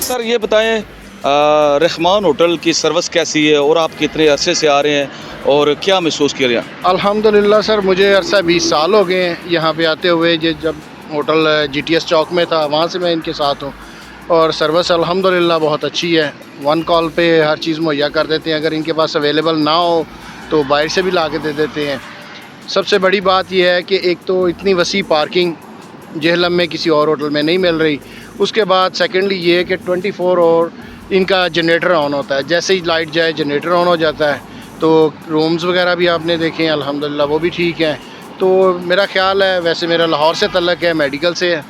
Sir ये बताएं Rahman hotel की सर्विस कैसी है और आप कितने अरसे से आ रहे हैं और क्या महसूस किया रहे हैं? अल्हम्दुलिल्लाह सर, मुझे अरसा 20 साल हो गए हैं यहाँ पे आते हुए। जब होटल GTS चौक में था वहाँ से मैं इनके साथ हूँ और सर्विस अल्हम्दुलिल्लाह बहुत अच्छी है। वन कॉल पे हर चीज़ मुहैया कर देते हैं। अगर इनके पास अवेलेबल ना हो तो बाहर से भी ला के दे देते हैं। सबसे बड़ी बात यह है कि एक तो इतनी वसी पार्किंग जेहलम में किसी और होटल में नहीं मिल रही। उसके बाद सेकेंडली ये है कि 24 और इनका जनरेटर ऑन होता है। जैसे ही लाइट जाए जनरेटर ऑन हो जाता है। तो रूम्स वगैरह भी आपने देखे हैं अल्हम्दुलिल्लाह, वो भी ठीक हैं। तो मेरा ख़्याल है, वैसे मेरा लाहौर से तल्लक है, मेडिकल से है,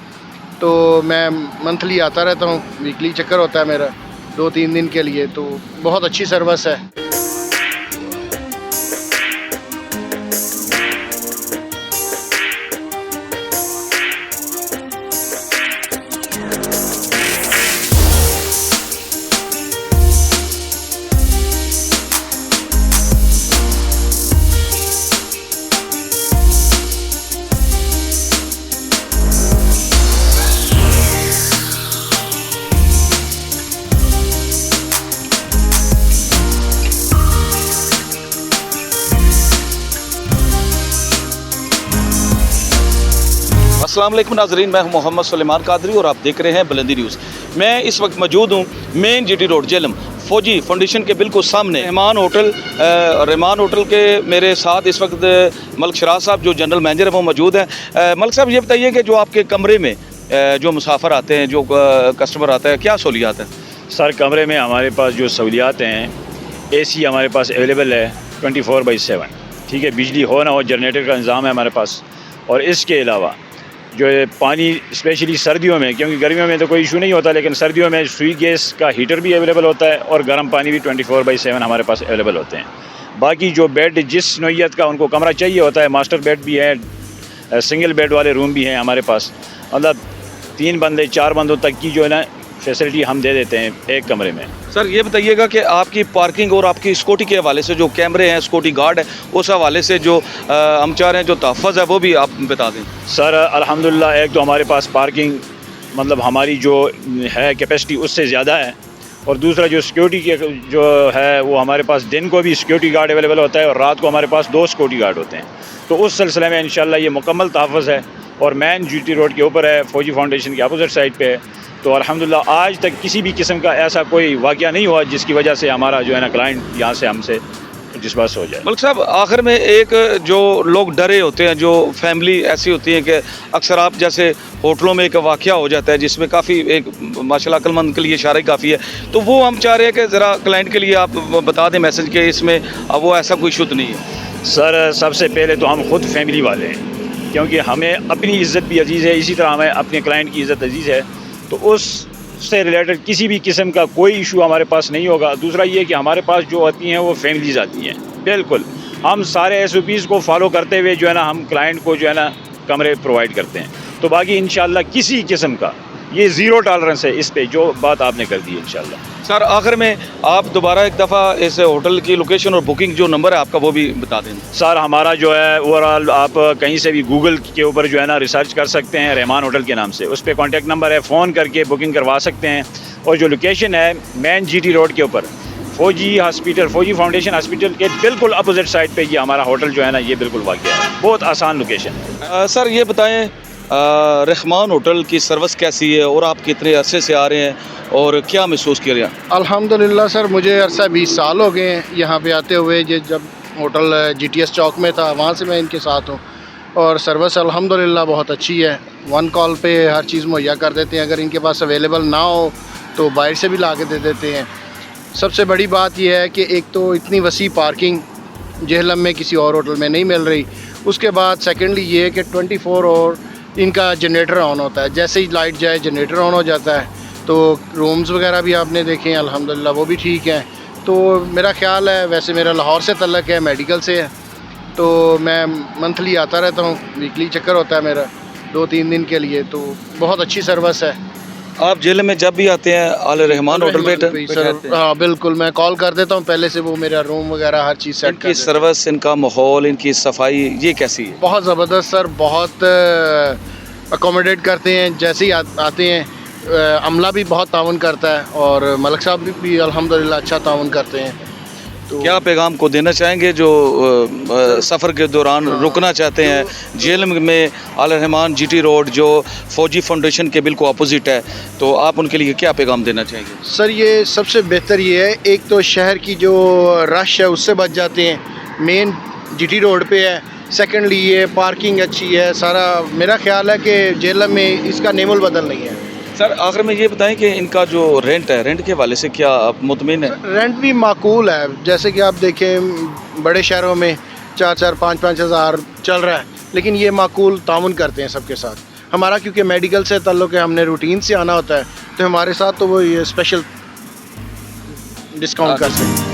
तो मैं मंथली आता रहता हूँ। वीकली चक्कर होता है मेरा 2-3 दिन के लिए। तो बहुत अच्छी सर्विस है। अस्सलाम वालेकुम नाज़रीन, मैं हूं मोहम्मद सुलेमान कादरी और आप देख रहे हैं बुलंदी न्यूज़। मैं इस वक्त मौजूद हूं मेन GT रोड जेहलम फौजी फाउंडेशन के बिल्कुल सामने रहमान होटल के मेरे साथ इस वक्त मलिक शराज साहब जो जनरल मैनेजर है वो मौजूद हैं। मलिक साहब ये बताइए कि जो आपके कमरे में जो मुसाफिर आते हैं, जो कस्टमर आता है, क्या सहूलियात है? सर कमरे में हमारे पास जो सहूलियात हैं, AC हमारे पास अवेलेबल है 24/7। ठीक है, बिजली हो ना हो जनरेटर का इंतज़ाम है हमारे पास। और इसके अलावा जो है पानी, स्पेशली सर्दियों में, क्योंकि गर्मियों में तो कोई इशू नहीं होता, लेकिन सर्दियों में सुई गैस का हीटर भी अवेलेबल होता है और गर्म पानी भी 24/7 हमारे पास अवेलेबल होते हैं। बाकी जो बेड जिस नौइयत का उनको कमरा चाहिए होता है, मास्टर बेड भी है, सिंगल बेड वाले रूम भी हैं हमारे पास। मतलब 3 बंदे 4 बंदों तक की जो है ना फैसिलिटी हम दे देते हैं एक कमरे में। सर ये बताइएगा कि आपकी पार्किंग और आपकी सिक्योरिटी के हवाले से जो कैमरे हैं, सिक्योरिटी गार्ड है, उस हवाले से जो हम चाह रहे हैं जो तहफ़्फ़ुज़ है वो भी आप बता दें। सर अल्हम्दुलिल्लाह, एक तो हमारे पास पार्किंग मतलब हमारी जो है कैपेसिटी उससे ज़्यादा है, और दूसरा जो सिक्योरिटी के जो है वो हमारे पास दिन को भी सिक्योरिटी गार्ड अवेलेबल होता है और रात को हमारे पास 2 सिक्योरिटी गार्ड होते हैं। तो उस सिलसिले में इंशाल्लाह ये मुकम्मल तहफ़्फ़ुज़ है और मेन GT रोड के ऊपर है, फौजी फाउंडेशन के अपोजिट साइड पे है। तो अल्हम्दुलिल्लाह आज तक किसी भी किस्म का ऐसा कोई वाक़या नहीं हुआ जिसकी वजह से हमारा जो है ना क्लाइंट यहाँ से हमसे डिस्पर्स हो जाए। मलिक साहब आखिर में एक जो लोग डरे होते हैं, जो फैमिली ऐसी होती है कि अक्सर आप जैसे होटलों में एक वाक़या हो जाता है जिसमें काफ़ी एक माशाल्लाह अक्लमंद के लिए इशारा ही काफ़ी है, तो वो हम चाह रहे हैं कि ज़रा क्लाइंट के लिए आप बता दें मैसेज के इसमें वो ऐसा कोई शुद्ध नहीं है। सर सबसे पहले तो हम खुद फैमिली वाले हैं, क्योंकि हमें अपनी इज़्ज़त भी अजीज़ है, इसी तरह हमें अपने क्लाइंट की इज़्ज़त अजीज़ है। तो उससे रिलेटेड किसी भी किस्म का कोई इशू हमारे पास नहीं होगा। दूसरा ये कि हमारे पास जो आती हैं वो फैमिलीज़ आती हैं। बिल्कुल हम सारे SOPs को फॉलो करते हुए जो है ना हम क्लाइंट को जो है ना कमरे प्रोवाइड करते हैं। तो बाकी इंशाल्लाह किसी किस्म का ये ज़ीरो टॉलरेंस है इस पे, जो बात आपने कर दी इंशाल्लाह। सर आखिर में आप दोबारा एक दफ़ा इस होटल की लोकेशन और बुकिंग जो नंबर है आपका वो भी बता दें। सर हमारा जो है ओवरऑल आप कहीं से भी गूगल के ऊपर जो है ना रिसर्च कर सकते हैं रहमान होटल के नाम से, उस पर कॉन्टैक्ट नंबर है, फ़ोन करके बुकिंग करवा सकते हैं। और जो लोकेशन है मेन GT रोड के ऊपर फौजी फाउंडेशन हॉस्पिटल के बिल्कुल अपोजिट साइड पे ये हमारा होटल जो है ना ये बिल्कुल वाक़या है। बहुत आसान लोकेशन है। सर ये बताएं रहमान होटल की सर्विस कैसी है और आप कितने अरसे से आ रहे हैं और क्या महसूस किया रहे हैं? अल्हम्दुलिल्लाह सर, मुझे अरसा 20 साल हो गए हैं यहाँ पे आते हुए। जब होटल GTS चौक में था वहाँ से मैं इनके साथ हूँ और सर्विस अल्हम्दुलिल्लाह बहुत अच्छी है। वन कॉल पे हर चीज़ मुहैया कर देते हैं। अगर इनके पास अवेलेबल ना हो तो बाहर से भी ला के दे देते हैं। सबसे बड़ी बात यह है कि एक तो इतनी वसी पार्किंग जेहलम में किसी और होटल में नहीं मिल रही। उसके बाद सेकेंडली ये है कि 24 और इनका जनरेटर ऑन होता है। जैसे ही लाइट जाए जनरेटर ऑन हो जाता है। तो रूम्स वगैरह भी आपने देखे हैं अल्हम्दुलिल्लाह, वो भी ठीक हैं। तो मेरा ख़्याल है, वैसे मेरा लाहौर से तल्लक है, मेडिकल से है, तो मैं मंथली आता रहता हूँ। वीकली चक्कर होता है मेरा 2-3 दिन के लिए। तो बहुत अच्छी सर्विस है। आप जेल में जब भी आते हैं आल रहमान होटल पे सर हाँ बिल्कुल, मैं कॉल कर देता हूँ पहले से, वो मेरा रूम वगैरह हर चीज़ सेट इनकी सर्विस, इनका माहौल, इनकी सफाई ये कैसी है? बहुत ज़बरदस्त सर, बहुत अकोमोडेट करते हैं। जैसे ही आते हैं अमला भी बहुत ताउन करता है और मलक साहब भी अल्हम्दुलिल्लाह अच्छा ताउन करते हैं। तो क्या पैगाम को देना चाहेंगे जो सफ़र के दौरान रुकना चाहते हैं जेलम में आला रहमान जीटी रोड जो फौजी फाउंडेशन के बिल्कुल अपोजिट है, तो आप उनके लिए क्या पैगाम देना चाहेंगे? सर ये सबसे बेहतर ये है, एक तो शहर की जो रश है उससे बच जाते हैं, मेन जीटी रोड पे है। सेकेंडली ये पार्किंग अच्छी है, सारा मेरा ख्याल है कि जेलम में इसका नेमुल बदल नहीं है। सर आखिर में ये बताएं कि इनका जो रेंट है, रेंट के हवाले से क्या आप मुतमिन है? रेंट भी माकूल है, जैसे कि आप देखें बड़े शहरों में 4-4, 5-5 हज़ार चल रहा है, लेकिन ये माकूल तामुन करते हैं सबके साथ। हमारा क्योंकि मेडिकल से ताल्लुक़ है, हमने रूटीन से आना होता है, तो हमारे साथ तो वो ये स्पेशल डिस्काउंट कर सकते हैं।